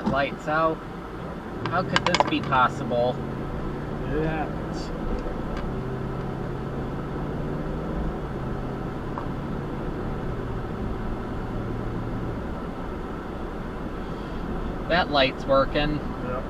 That light's out. How could this be possible? It happens. That light's working. Yep.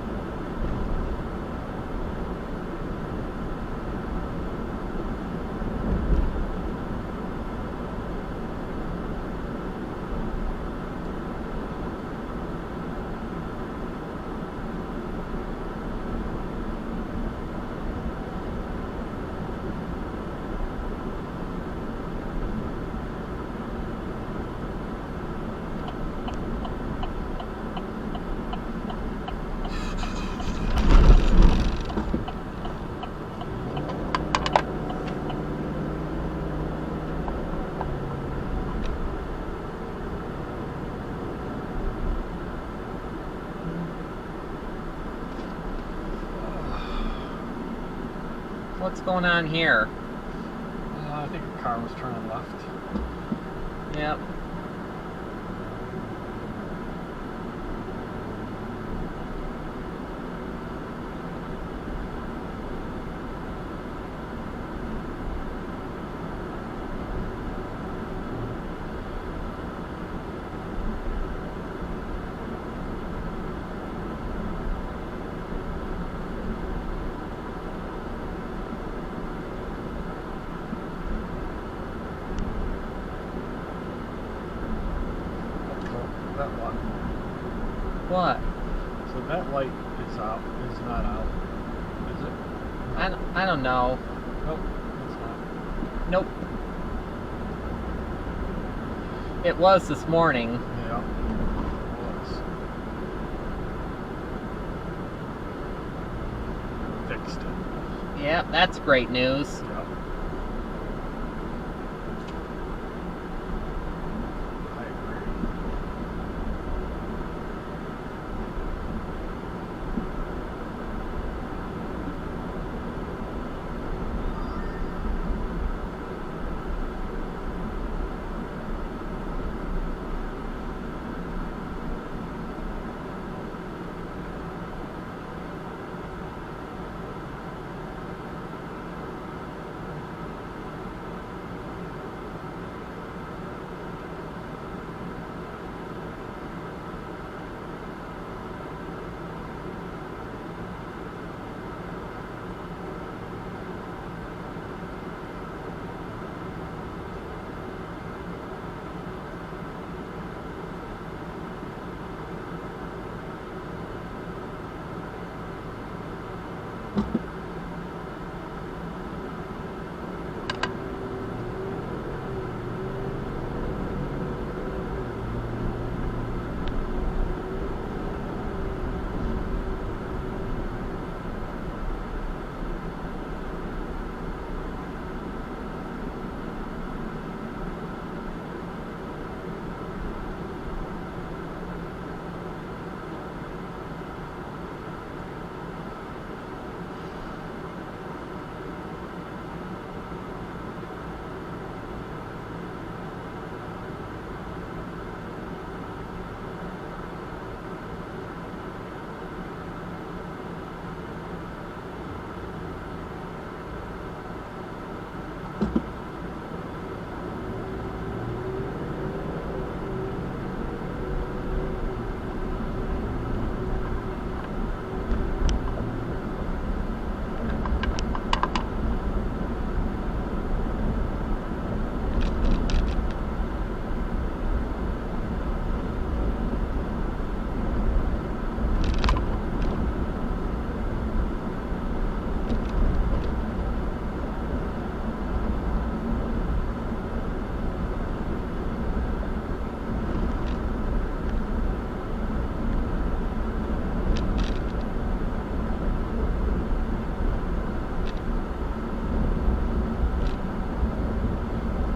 What's going on here? I think the car was turning left. Yep. That one. What? So that light is out. Is not out. Is it? I don't know. Nope. It's not. Nope. It was this morning. Yeah. It was. Fixed it. Yep, that's great news. Yep. I agree.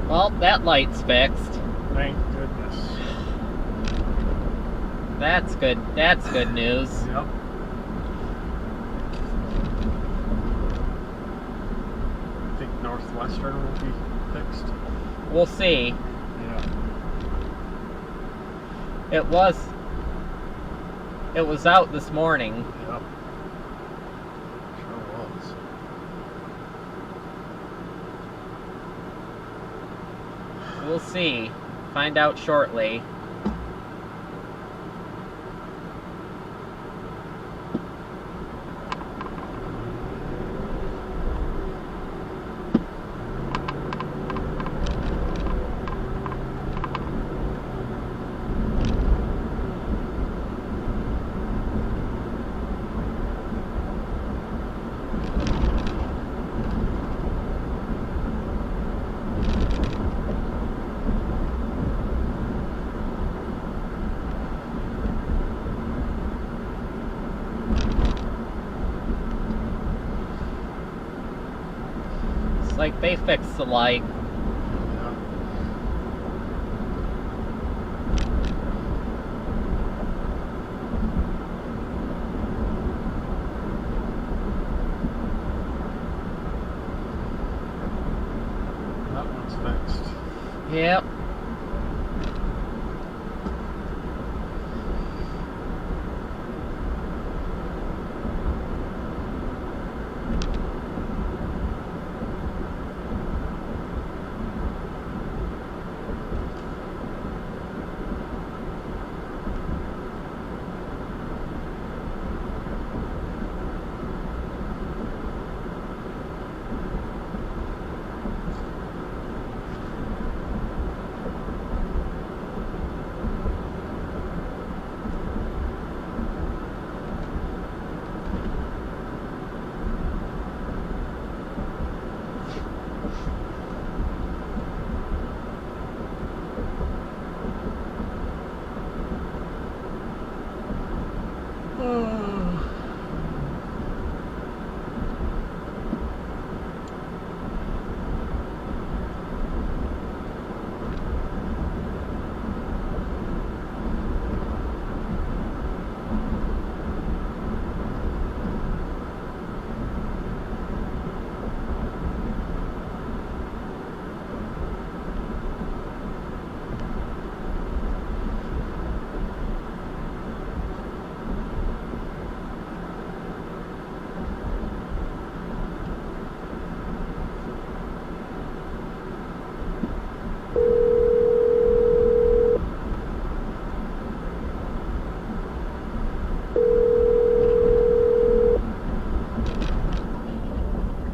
Well, that light's fixed. Thank goodness. That's good. That's good news. Yep. I think Northwestern will be fixed. We'll see. Yeah. It was It was out this morning. Yep. Sure was. We'll see. Find out shortly. Like they fixed the light. Yeah. That one's fixed. Yep.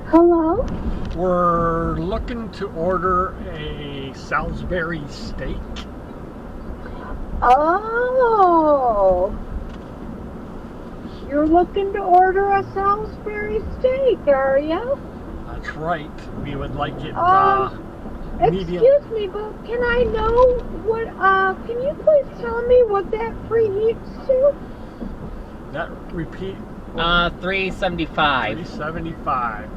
Hello? We're looking to order a Salisbury steak. Oh, you're looking to order a Salisbury steak, are you? That's right. We would like it medium. Excuse me, but can I know what, can you please tell me what that preheats to? That repeat. 375. 375.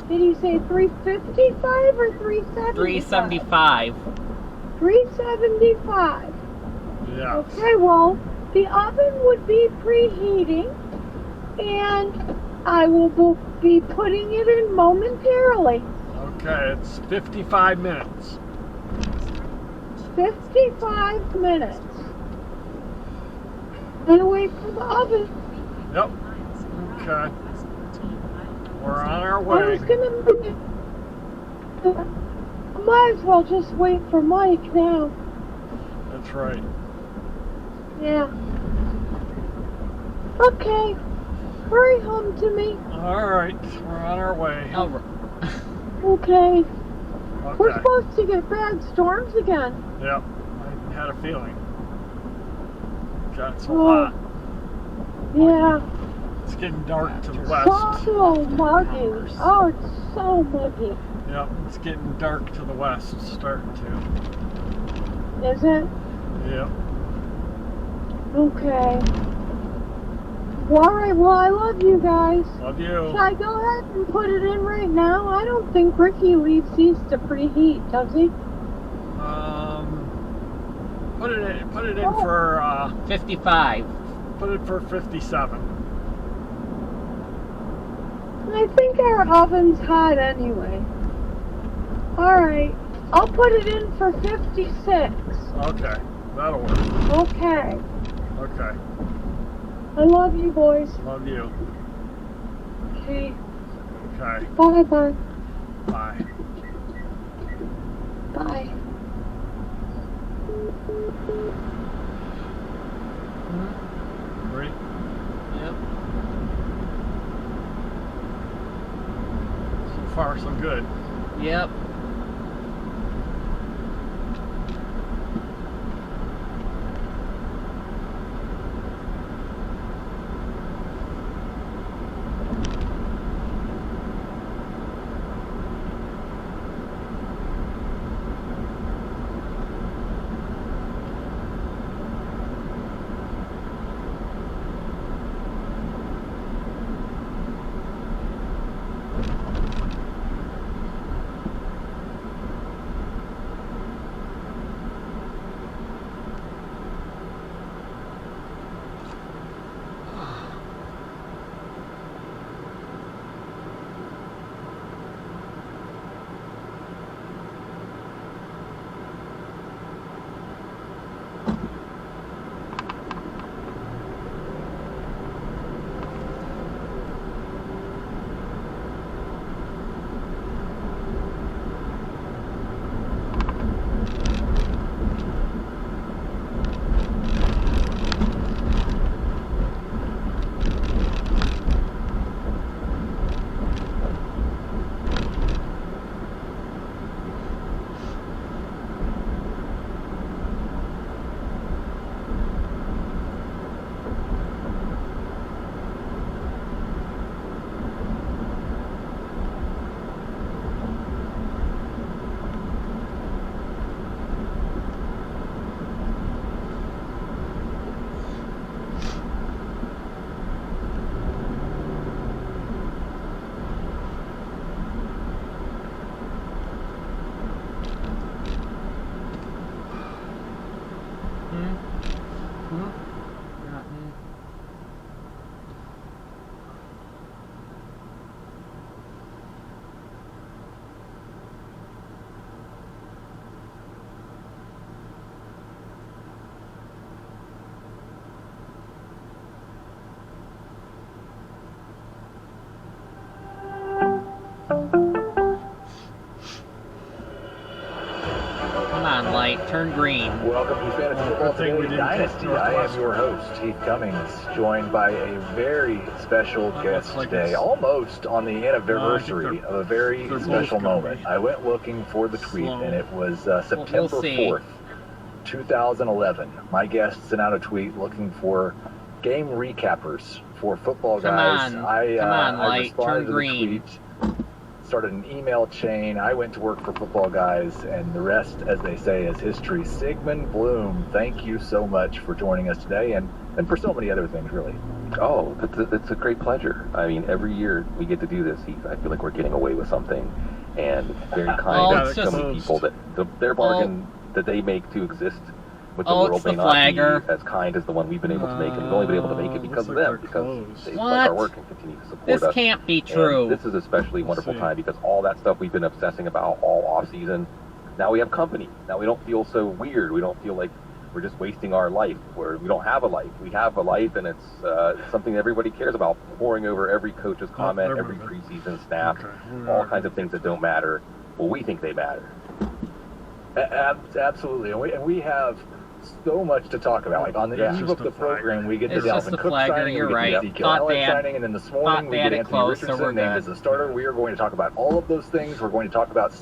Did you say 355 or 375? 375. 375. Yeah. Okay, well, the oven would be preheating, and I will be putting it in momentarily. Okay, it's 55 minutes. 55 minutes. Gonna wait for the oven. Yep. Okay. We're on our I way. was gonna might as well just wait for Mike now. That's right. Yeah. Okay. Hurry home to me. All right. We're on our way. Oh, Okay. We're Okay. supposed to get bad storms again. Yep. I had a feeling. Got so Oh. hot. Yeah. It's getting dark to the west. So muggy. Oh, it's so muggy. Yep. It's getting dark to the west. It's starting to. Is it? Yep. Okay. Well, alright, well, I love you guys. Love Should you. I go ahead and put it in right now? I don't think Ricky leaves these to preheat, does he? Put it in for 55. put it for 57. I think our oven's hot anyway. Alright, I'll put it in for 56. Okay. That'll work. Okay. Okay. I love you, boys. Love you. Okay. Okay. Bye-bye. Bye. Bye. Ready? Yep. So far, so good. Yep. Come on, light. Turn green. Welcome to Fantasy Football good thing we Today didn't take Dynasty. I am Northwestern. your host, Heath Cummings, joined by a very special That guest looks like today, it's- almost on the anniversary of a very they're both special gonna moment. be I went looking for the tweet, slow. and it was September We'll see. 4th, 2011. My guest sent out a tweet looking for game recappers for football Come guys. on. I Come on, I Light. responded Turn to the green. tweet, started an email chain. I went to work for Football Guys, and the rest, as they say, is history. Sigmund Bloom, thank you so much for joining us today, and for so many other things, really. Oh, it's a great pleasure. I mean, every year we get to do this, Heath. I feel like we're getting away with something, and it's very kind Oh, of it's some just- people that their bargain that they make to exist with the Oh, world it's may the not flagger. be as kind as the one we've been able to make, and we've only been able to make it because of looks them, like because they're closed. they like our What? work and continue to support This us. can't be And true. this is especially wonderful see. time because all that stuff we've been obsessing about all off season, now we have company. Now we don't feel so weird. We don't feel like we're just wasting our life, where we don't have a life. We have a life, and it's something that everybody cares about, poring over every coach's comment, there every we go. preseason snap, Okay. all kinds of things that don't matter. Well, we think they matter. Absolutely, and we have so much to talk about. Like on the Yeah. eve Just of the a flagger. program, we get It's the just Dalvin a Cook flagger, signing, you're we get right. the Ezekiel Thought Elliott they had- signing, and then this thought morning we they get had it Anthony close, so Richardson we're named good. as a starter. We are going to talk about all of those things. We're going to talk about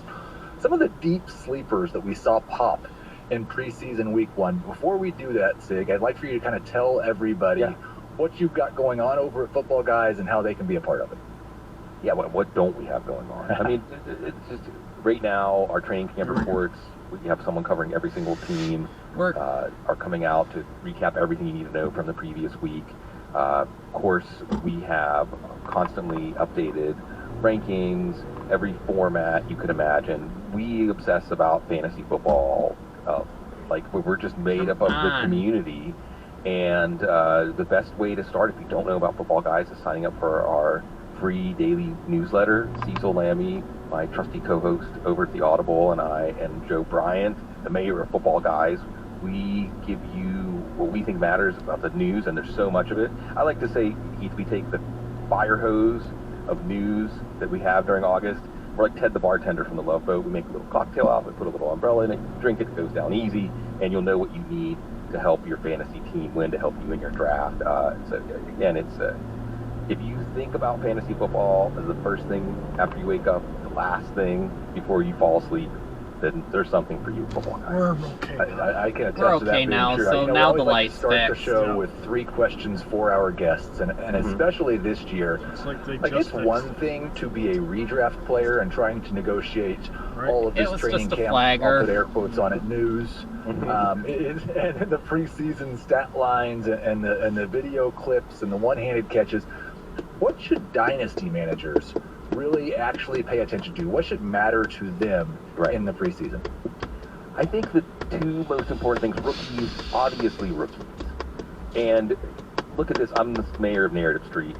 some of the deep sleepers that we saw pop in preseason week one. Before we do that, Sig, I'd like for you to kind of tell everybody Yeah. what you've got going on over at Football Guys and how they can be a part of it. Yeah, what don't we have going on? I mean, it's just right now, our training camp reports, we have someone covering every single team, We're are coming out to recap everything you need to know from the previous week. Of course, we have constantly updated rankings, every format you could imagine. We obsess about fantasy football, like we're just made up of the on. community. And the best way to start, if you don't know about Football Guys, is signing up for our free daily newsletter. Cecil Lammy, my trusty co-host over at the Audible, and I, and Joe Bryant, the mayor of Football Guys, We give you what we think matters about the news, and there's so much of it. I like to say, Heath, we take the fire hose of news that we have during August. We're like Ted the bartender from the Love Boat. We make a little cocktail out, we put a little umbrella in it, drink it, goes down easy, and you'll know what you need to help your fantasy team win, to help you in your draft. So again, it's if you think about fantasy football as the first thing after you wake up, the last thing before you fall asleep, then there's something for you, football guys. We're okay. I can attest We're to that. okay being now, true. so we now always the like to light's start the fixed. show Yeah. with 3 questions for our guests, and especially this year. It's like they Like, just it's fixed one it. thing to be a redraft player and trying to negotiate Right. all of It this was training just a camp. flagger. I'll put air quotes on it. News, and the preseason stat lines and the video clips and the one-handed catches. What should dynasty managers really actually pay attention to? What should matter to them Right. in the preseason? I think the 2 most important things, rookies, obviously rookies. And look at this, I'm the mayor of Narrative Street.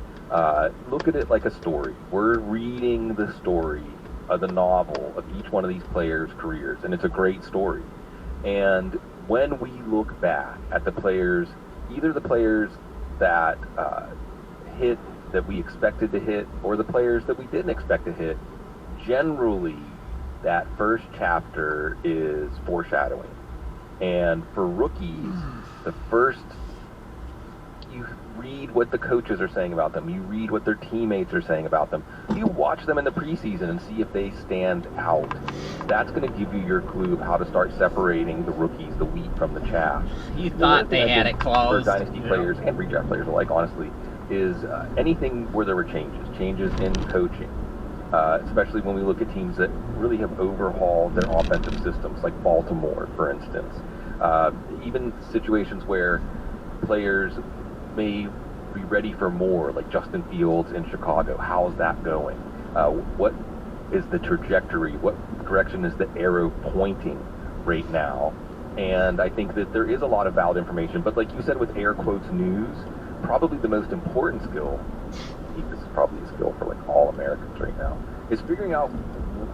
Look at it like a story. We're reading the story of the novel of each one of these players' careers, and it's a great story. And when we look back at the players, either the players that hit that we expected to hit, or the players that we didn't expect to hit, generally that first chapter is foreshadowing. And for rookies, the first, you read what the coaches are saying about them, you read what their teammates are saying about them, you watch them in the preseason and see if they stand out. That's going to give you your clue of how to start separating the rookies, the wheat from the chaff. You The thought other thing they I had think it closed. For dynasty Yeah. players and redraft players alike, honestly, is anything where there were changes in coaching, especially when we look at teams that really have overhauled their offensive systems, like Baltimore, for instance. Even situations where players may be ready for more, like Justin Fields in Chicago. How's that going? What is the trajectory? What direction is the arrow pointing right now? And I think that there is a lot of valid information, but like you said with air quotes news, probably the most important skill, this is probably a skill for like all Americans right now, is figuring out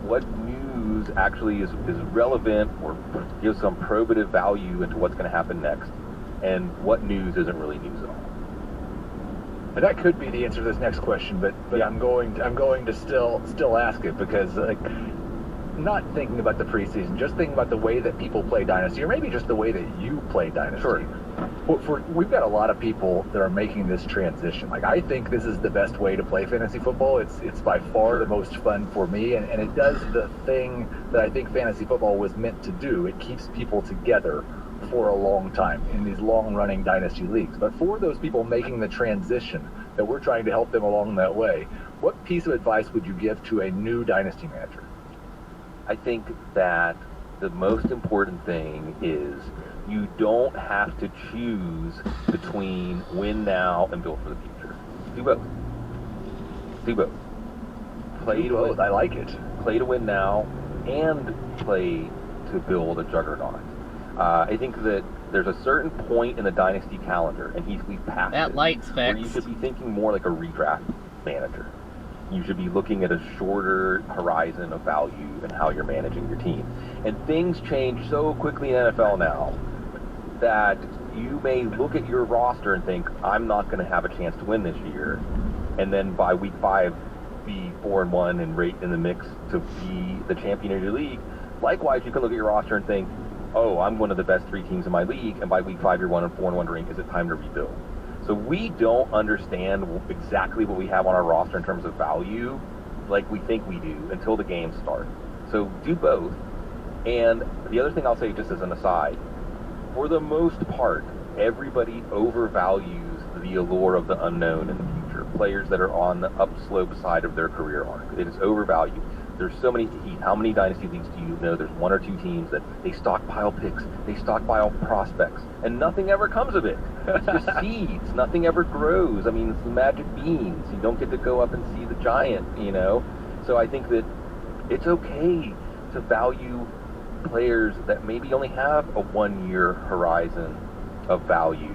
what news actually is relevant or gives some probative value into what's going to happen next, and what news isn't really news at all. And that could be the answer to this next question, but Yeah. I'm going to still ask it, because like, not thinking about the preseason, just thinking about the way that people play Dynasty, or maybe just the way that you play Dynasty. Sure. We've got a lot of people that are making this transition. Like, I think this is the best way to play fantasy football. It's by far the most fun for me, and it does the thing that I think fantasy football was meant to do. It keeps people together for a long time in these long-running dynasty leagues. But for those people making the transition, that we're trying to help them along that way, what piece of advice would you give to a new dynasty manager? I think that the most important thing is you don't have to choose between win now and build for the future. Do both. Do both. Play to Both. win. I like it. Play to win now and play to build a juggernaut. I think that there's a certain point in the dynasty calendar, and we've passed That it, light's where you fixed. should be thinking more like a redraft manager. You should be looking at a shorter horizon of value and how you're managing your team. And things change so quickly in NFL now that you may look at your roster and think, I'm not going to have a chance to win this year. And then by week 5, be 4-1 and right in the mix to be the champion of your league. Likewise, you can look at your roster and think, oh, I'm one of the best 3 teams in my league, and by week 5 you're 1-4 wondering, is it time to rebuild? So we don't understand exactly what we have on our roster in terms of value like we think we do until the games start. So do both. And the other thing I'll say, just as an aside, for the most part, everybody overvalues the allure of the unknown in the future. Players that are on the upslope side of their career arc. It is overvalued. There's so many. How many dynasty leagues do you know? There's 1 or 2 teams that they stockpile picks, they stockpile prospects, and nothing ever comes of it. It's just seeds. Nothing ever grows. I mean, it's the magic beans. You don't get to go up and see the giant, you know? So I think that it's okay to value players that maybe only have a 1-year horizon of value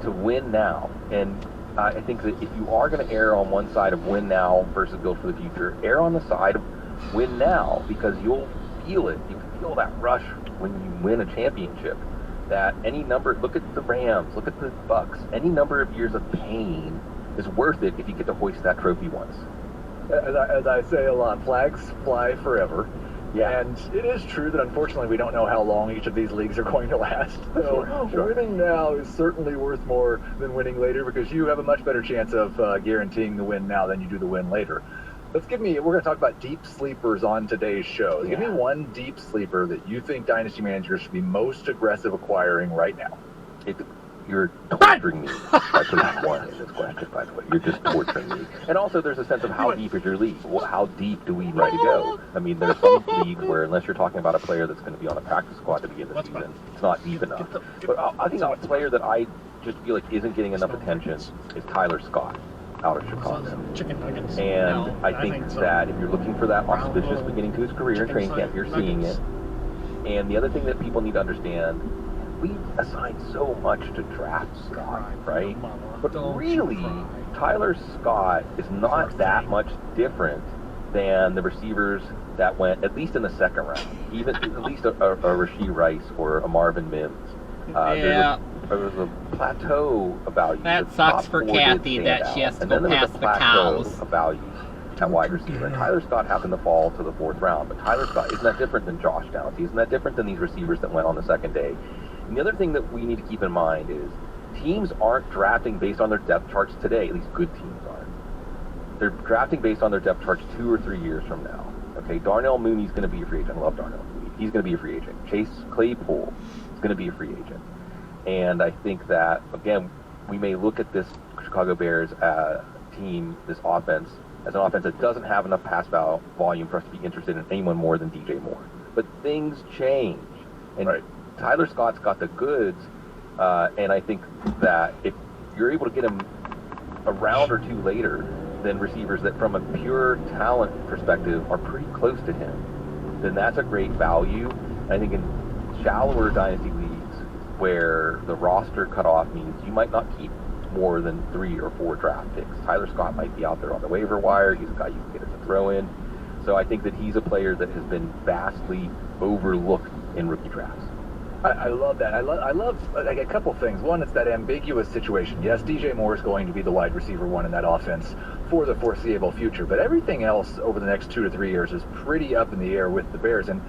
to win now. And I think that if you are going to err on one side of win now versus build for the future, err on the side of win now, because you'll feel it. You feel that rush when you win a championship. that any number, look at the Rams, look at the Bucks, any number of years of pain is worth it if you get to hoist that trophy once. As I say a lot, flags fly forever. Yeah. And it is true that unfortunately we don't know how long each of these leagues are going to last. So winning now is certainly worth more than winning later, because you have a much better chance of guaranteeing the win now than you do the win later. We're going to talk about deep sleepers on today's show. Give me one deep sleeper that you think dynasty managers should be most aggressive acquiring right now. You're torturing me by putting one in this question, by the way. You're just torturing me. And also, there's a sense of how deep is your league? How deep do we need to go? I mean, there's some leagues where, unless you're talking about a player that's going to be on a practice squad to begin the season, it's not deep enough. But I think a player that I just feel like isn't getting enough attention is Tyler Scott out of Chicago. Chicken nuggets. And I think that if you're looking for that auspicious beginning to his career in training camp, you're seeing it. And the other thing that people need to understand, we assign so much to draft Scott, right? But really, Tyler Scott is not that much different than the receivers that went, at least in the second round, even at least a Rashee Rice or a Marvin Mims. There's a plateau value. That sucks for Kathy that she has to go past the cows. Of values at wide receiver. And Tyler Scott happened to fall to the fourth round, but Tyler Scott isn't that different than Josh Downs. Isn't that different than these receivers that went on the second day. And the other thing that we need to keep in mind is teams aren't drafting based on their depth charts today. At least good teams aren't. They're drafting based on their depth charts 2 or 3 years from now. Okay, Darnell Mooney's going to be a free agent. I love Darnell Mooney. He's going to be a free agent. Chase Claypool is going to be a free agent. And I think that, again, we may look at this Chicago Bears team, this offense, as an offense that doesn't have enough pass volume for us to be interested in anyone more than DJ Moore. But things change. And Tyler Scott's got the goods, and I think that if you're able to get him a round or two later than receivers that from a pure talent perspective are pretty close to him, then that's a great value. And I think in shallower dynasty leagues where the roster cutoff means you might not keep more than 3 or 4 draft picks, Tyler Scott might be out there on the waiver wire. He's a guy you can get as a throw-in. So I think that he's a player that has been vastly overlooked in rookie drafts. I love that. I love like a couple things. One, it's that ambiguous situation. Yes, DJ Moore is going to be the wide receiver one in that offense for the foreseeable future, but everything else over the next 2 to 3 years is pretty up in the air with the Bears. And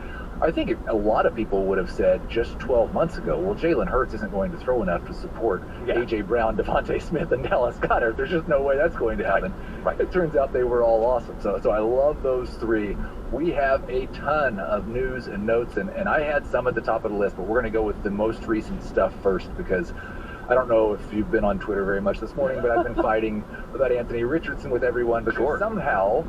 I think a lot of people would have said just 12 months ago, well, Jalen Hurts isn't going to throw enough to support A.J. Brown, Devontae Smith, and Dallas Goedert. There's just no way that's going to happen. Right. It turns out they were all awesome. So I love those three. We have a ton of news and notes, and I had some at the top of the list, but we're going to go with the most recent stuff first, because I don't know if you've been on Twitter very much this morning, but I've been fighting about Anthony Richardson with everyone, because somehow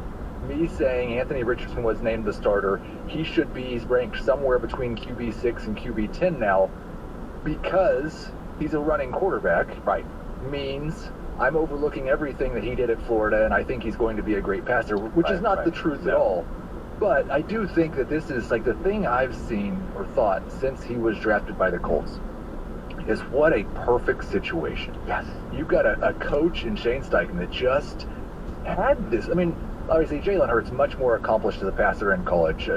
me saying Anthony Richardson was named the starter, he should be ranked somewhere between QB 6 and QB 10 now, because he's a running quarterback, means I'm overlooking everything that he did at Florida, and I think he's going to be a great passer, which is not the truth at all. But I do think that this is like the thing I've seen or thought since he was drafted by the Colts is what a perfect situation. Yes. You've got a coach in Shane Steichen that just had this. I mean, obviously Jalen Hurts much more accomplished as a passer in college.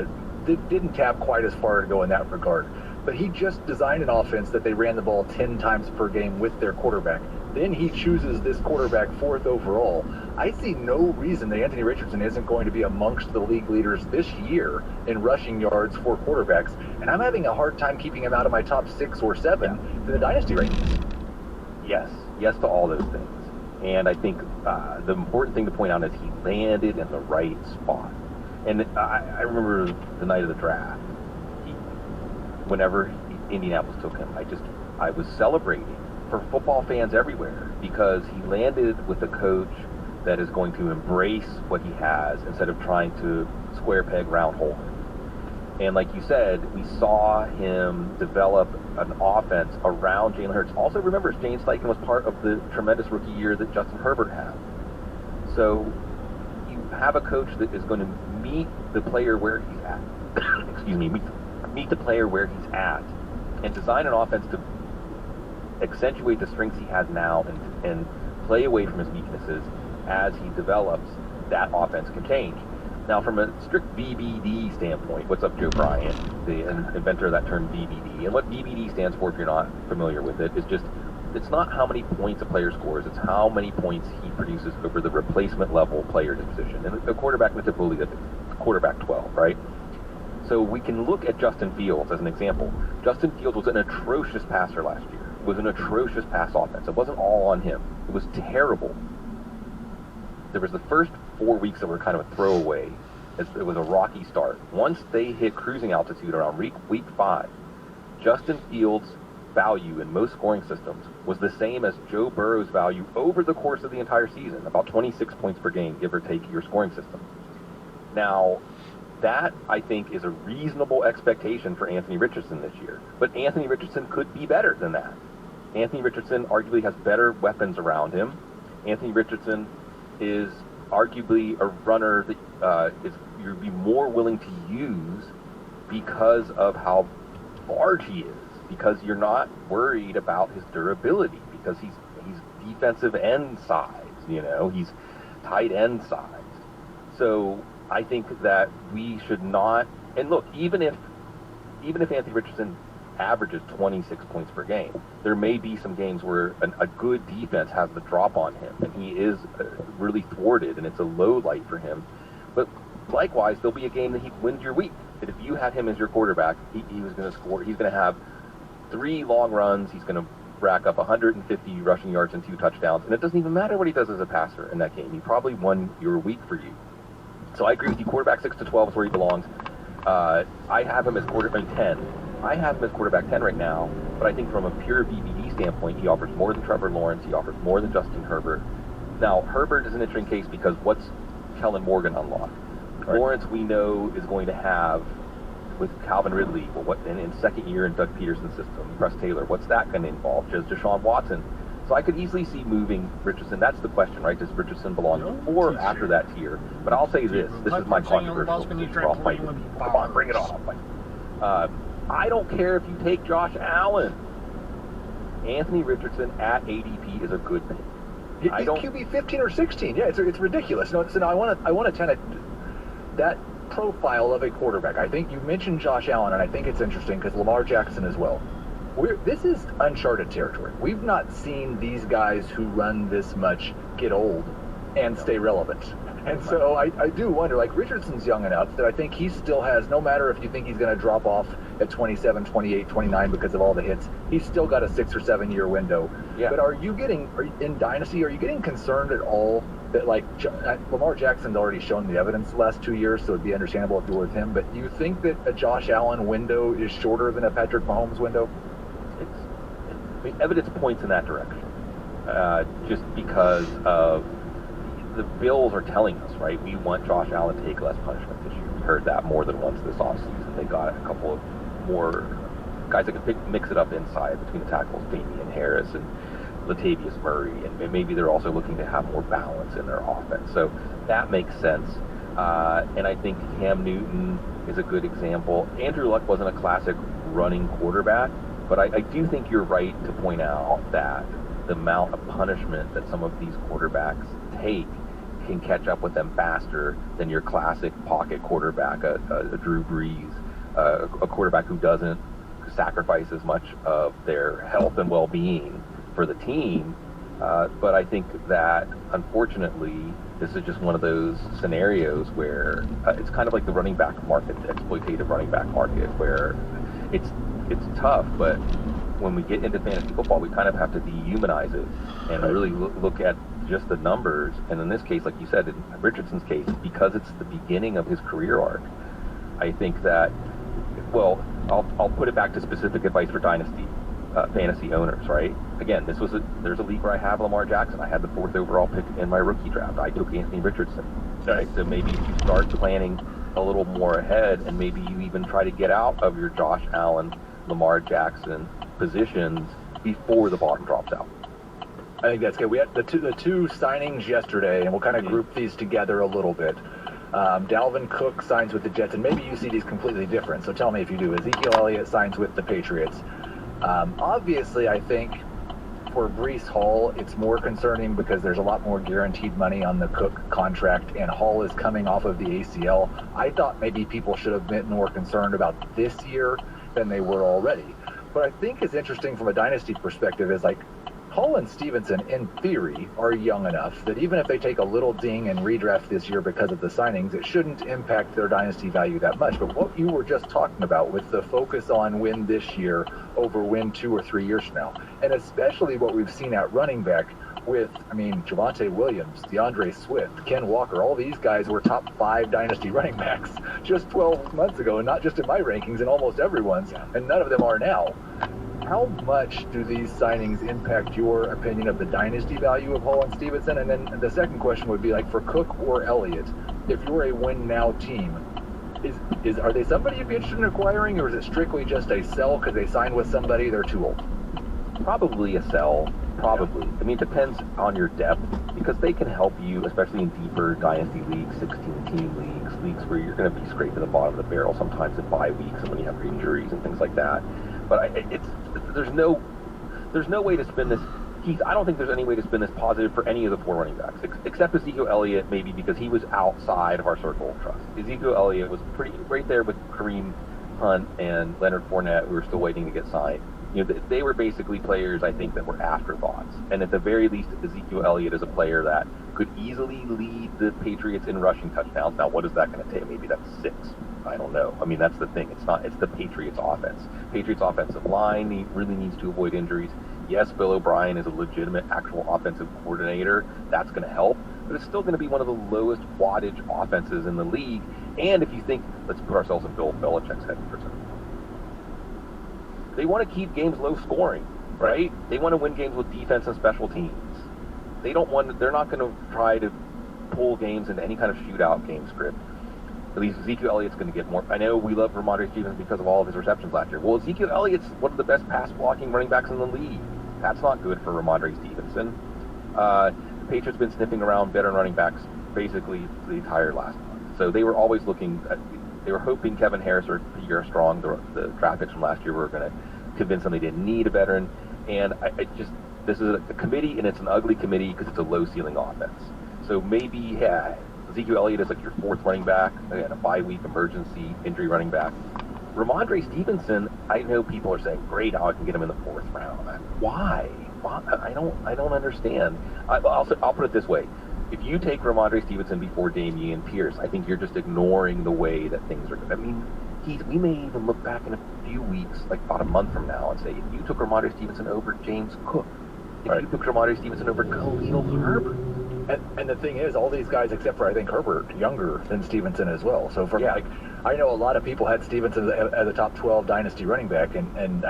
Didn't tap quite as far to go in that regard. But he just designed an offense that they ran the ball 10 times per game with their quarterback. Then he chooses this quarterback 4th overall. I see no reason that Anthony Richardson isn't going to be amongst the league leaders this year in rushing yards for quarterbacks. And I'm having a hard time keeping him out of my top 6 or 7 in the dynasty rankings. Yes to all those things. And I think the important thing to point out is he landed in the right spot. And I remember the night of the draft, whenever Indianapolis took him, I was celebrating for football fans everywhere, because he landed with a coach that is going to embrace what he has instead of trying to square peg round hole. And like you said, we saw him develop an offense around Jalen Hurts. Also, remember, Shane Steichen was part of the tremendous rookie year that Justin Herbert had. So you have a coach that is going to meet the player where he's at. meet the player where he's at, and design an offense to accentuate the strengths he has now and play away from his weaknesses as he develops. That offense can change. Now, from a strict BBD standpoint, what's up, Joe Bryant, the inventor of that term BBD? And what BBD stands for, if you're not familiar with it, is just, it's not how many points a player scores, it's how many points he produces over the replacement level player's position. And a quarterback in the typical league, quarterback 12, right? So we can look at Justin Fields as an example. Justin Fields was an atrocious passer last year. It was an atrocious pass offense. It wasn't all on him. It was terrible. There was the first 4 weeks that were kind of a throwaway. It was a rocky start. Once they hit cruising altitude around week 5, Justin Fields' value in most scoring systems was the same as Joe Burrow's value over the course of the entire season, about 26 points per game, give or take your scoring system. Now, that, I think, is a reasonable expectation for Anthony Richardson this year. But Anthony Richardson could be better than that. Anthony Richardson arguably has better weapons around him. Anthony Richardson is arguably a runner that you'd be more willing to use because of how large he is, because you're not worried about his durability, because he's defensive end size, he's tight end size. So I think that we should not, and look, even if Anthony Richardson averages 26 points per game, there may be some games where a good defense has the drop on him, and he is really thwarted, and it's a low light for him. But likewise, there'll be a game that he wins your week. That if you had him as your quarterback, he was going to score. He's going to have 3 long runs. He's going to rack up 150 rushing yards and 2 touchdowns, and it doesn't even matter what he does as a passer in that game. He probably won your week for you. So I agree with you. Quarterback 6 to 12 is where he belongs. I have him as quarterback 10. I have him as quarterback 10 right now, but I think from a pure BBD standpoint, he offers more than Trevor Lawrence. He offers more than Justin Herbert. Now, Herbert is an interesting case because what's Kellen Morgan unlock? Right. Lawrence, we know, is going to have, with Calvin Ridley, in second year in Doug Peterson's system, Press Taylor, what's that going to involve? Just Deshaun Watson. So I could easily see moving Richardson. That's the question, right? Does Richardson belong before or after that tier? But I'll say this is my controversial. Come on, bring it on. I don't care if you take Josh Allen. Anthony Richardson at ADP is a good pick. He's QB 15 or 16. Yeah, it's ridiculous. No, I want to tend that profile of a quarterback. I think you mentioned Josh Allen, and I think it's interesting because Lamar Jackson as well. This is uncharted territory. We've not seen these guys who run this much get old and stay relevant. And so I do wonder, like, Richardson's young enough that I think he still has, no matter if you think he's going to drop off at 27, 28, 29 because of all the hits, he's still got a 6 or 7 year window. Yeah. But in Dynasty, are you getting concerned at all that, like, Lamar Jackson's already shown the evidence the last 2 years, so it'd be understandable if you're with him, but do you think that a Josh Allen window is shorter than a Patrick Mahomes window? Evidence points in that direction, just because of the Bills are telling us, right? We want Josh Allen to take less punishment this year. We heard that more than once this offseason. They got a couple of more guys that could mix it up inside between the tackles, Damian Harris and Latavius Murray, and maybe they're also looking to have more balance in their offense. So that makes sense. And I think Cam Newton is a good example. Andrew Luck wasn't a classic running quarterback, but I do think you're right to point out that the amount of punishment that some of these quarterbacks take can catch up with them faster than your classic pocket quarterback, a Drew Brees, a quarterback who doesn't sacrifice as much of their health and well-being for the team. But I think that, unfortunately, this is just one of those scenarios where it's kind of like the running back market, the exploitative running back market, where it's tough, but when we get into fantasy football, we kind of have to dehumanize it and really look at just the numbers. And in this case, like you said, in Richardson's case, because it's the beginning of his career arc, I think that, well, I'll put it back to specific advice for Dynasty fantasy owners, right? Again, there's a league where I have Lamar Jackson. I had the 4th overall pick in my rookie draft. I took Anthony Richardson, right? So maybe if you start planning a little more ahead, and maybe you even try to get out of your Josh Allen, Lamar Jackson positions before the bottom drops out. I think that's good. We had the two signings yesterday, and we'll kind of group these together a little bit. Dalvin Cook signs with the Jets, and maybe you see these completely different, so tell me if you do. Ezekiel Elliott signs with the Patriots. Obviously, I think for Breece Hall, it's more concerning because there's a lot more guaranteed money on the Cook contract, and Hall is coming off of the ACL. I thought maybe people should have been more concerned about this year than they were already. What I think is interesting from a dynasty perspective is, like, Hall and Stevenson, in theory, are young enough that even if they take a little ding and redraft this year because of the signings, it shouldn't impact their dynasty value that much. But what you were just talking about with the focus on win this year over win 2 or 3 years from now, and especially what we've seen at running back with, I mean, Javonte Williams, DeAndre Swift, Ken Walker, all these guys were top 5 dynasty running backs just 12 months ago, and not just in my rankings, in almost everyone's, and none of them are now. How much do these signings impact your opinion of the dynasty value of Hall and Stevenson? And then the second question would be, like, for Cook or Elliott, if you're a win-now team, are they somebody you'd be interested in acquiring, or is it strictly just a sell because they signed with somebody they're too old? Probably a sell. Probably. I mean, it depends on your depth, because they can help you, especially in deeper dynasty leagues, 16-team leagues where you're going to be scraping the bottom of the barrel sometimes in bye weeks and when you have injuries and things like that. But there's no way to spin this. I don't think there's any way to spin this positive for any of the 4 running backs, except Ezekiel Elliott, maybe because he was outside of our circle of trust. Ezekiel Elliott was pretty right there with Kareem Hunt and Leonard Fournette, who were still waiting to get signed. You know, they were basically players, I think, that were afterthoughts. And at the very least, Ezekiel Elliott is a player that could easily lead the Patriots in rushing touchdowns. Now, what is that going to take? Maybe that's 6. I don't know. I mean, that's the thing. It's the Patriots offense. Patriots offensive line really needs to avoid injuries. Yes, Bill O'Brien is a legitimate actual offensive coordinator. That's going to help. But it's still going to be one of the lowest wattage offenses in the league. And if you think, let's put ourselves in Bill Belichick's head for a second. They want to keep games low scoring, right? They want to win games with defense and special teams. They're not going to try to pull games into any kind of shootout game script. At least Ezekiel Elliott's going to get more. I know we love Ramondre Stevenson because of all of his receptions last year. Well, Ezekiel Elliott's one of the best pass blocking running backs in the league. That's not good for Ramondre Stevenson. The Patriots have been sniffing around veteran running backs basically the entire last month. So they were always looking at, they were hoping Kevin Harris or Pierre Strong, the draft picks from last year, were going to convince them they didn't need a veteran. And this is a committee, and it's an ugly committee because it's a low ceiling offense. So maybe Ezekiel Elliott is like your 4th running back, again, a bye-week emergency injury running back. Ramondre Stevenson, I know people are saying, great, how I can get him in the 4th round. Why? I don't understand. I'll put it this way. If you take Ramondre Stevenson before Dameon Pierce, I think you're just ignoring the way that things are. I mean, we may even look back in a few weeks, like about a month from now, and say, if you took Ramondre Stevenson over James Cook, if you took Ramondre Stevenson over Khalil Herbert. And the thing is, all these guys, except for I think Herbert, younger than Stevenson as well. So I know a lot of people had Stevenson as a top 12 dynasty running back, and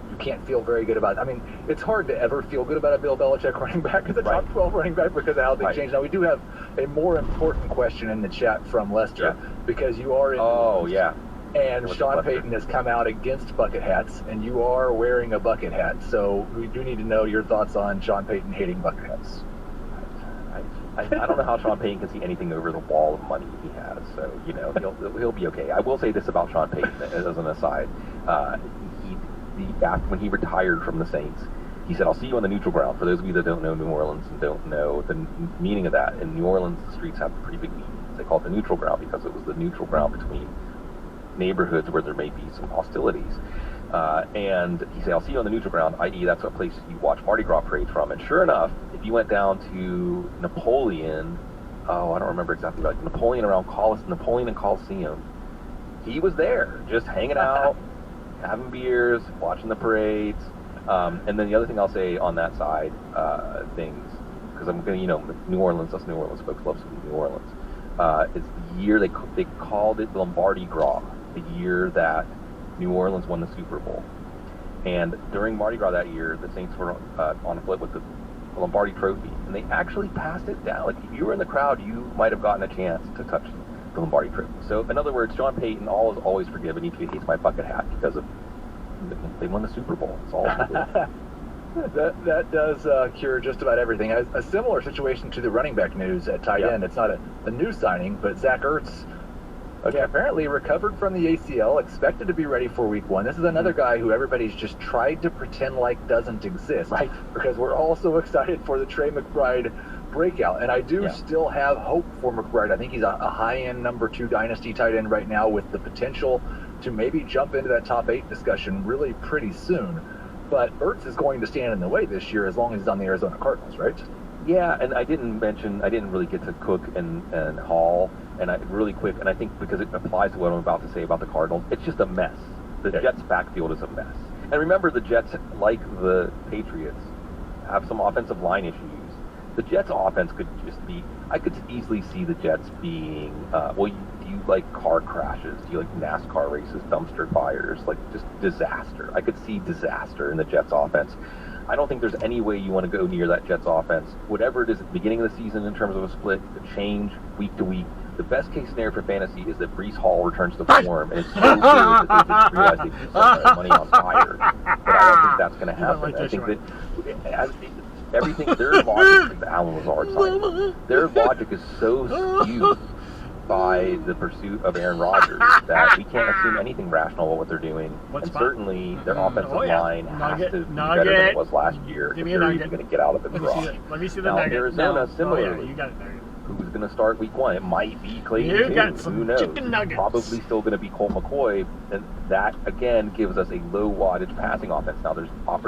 you can't feel very good about it. I mean, it's hard to ever feel good about a Bill Belichick running back as a top 12 running back because of how things change. Now, we do have a more important question in the chat from Lester, because you are in and Sean Payton has come out against bucket hats, and you are wearing a bucket hat. So we do need to know your thoughts on Sean Payton hating bucket hats. I don't know how Sean Payton can see anything over the wall of money he has. So, you know, he'll be okay. I will say this about Sean Payton as an aside. When he retired from the Saints, he said, I'll see you on the neutral ground. For those of you that don't know New Orleans and don't know the meaning of that, in New Orleans, the streets have pretty big meanings. They call it the neutral ground because it was the neutral ground between neighborhoods where there may be some hostilities. And he said, I'll see you on the neutral ground, i.e. that's a place you watch Mardi Gras parades from. And sure enough, if you went down to Napoleon, I don't remember exactly, like Napoleon and Coliseum, he was there, just hanging out, having beers, watching the parades. And then the other thing I'll say on that side, things, because I'm going to, New Orleans, us New Orleans folks love some New Orleans. It's the year they called it Lombardi Gras, the year that New Orleans won the Super Bowl. And during Mardi Gras that year, the Saints were on a flip with the Lombardi Trophy, and they actually passed it down. Like, if you were in the crowd, you might have gotten a chance to touch the Lombardi Trophy. So, in other words, Sean Payton always forgiven, even if he hates my bucket hat, because they won the Super Bowl. It's all That does cure just about everything. A similar situation to the running back news at tight end. It's not a new signing, but Zach Ertz Okay. Yeah, apparently recovered from the ACL, expected to be ready for week 1. This is another guy who everybody's just tried to pretend like doesn't exist. Right. Because we're all so excited for the Trey McBride breakout. And I do still have hope for McBride. I think he's a high-end number 2 dynasty tight end right now with the potential to maybe jump into that top 8 discussion really pretty soon. But Ertz is going to stand in the way this year as long as he's on the Arizona Cardinals, right? Yeah, and I didn't really get to Cook and Hall, and really quick, and I think because it applies to what I'm about to say about the Cardinals, it's just a mess. The Jets' backfield is a mess. And remember, the Jets, like the Patriots, have some offensive line issues. The Jets' offense could just be, I could easily see the Jets being, do you like car crashes? Do you like NASCAR races, dumpster fires, like just disaster? I could see disaster in the Jets' offense. I don't think there's any way you want to go near that Jets offense. Whatever it is at the beginning of the season in terms of a split, the change week to week, the best case scenario for fantasy is that Breece Hall returns to form, and it's so clear that they just realize they just set their money on fire. But I don't think that's going to happen. I think that everything, their logic, the Alan Lazard side, their logic is so skewed by the pursuit of Aaron Rodgers that we can't assume anything rational about what they're doing. Certainly their offensive line has to be better than it was last year if they're even going to get out of the draw. Let me see the now, nugget. Arizona, similarly, you got it, nugget. who's going to start week 1? It might be Clayton You Tune. got some Who knows? chicken nuggets. Probably still going to be Colt McCoy, and that, again, gives us a low wattage passing offense. Now, there's opportunity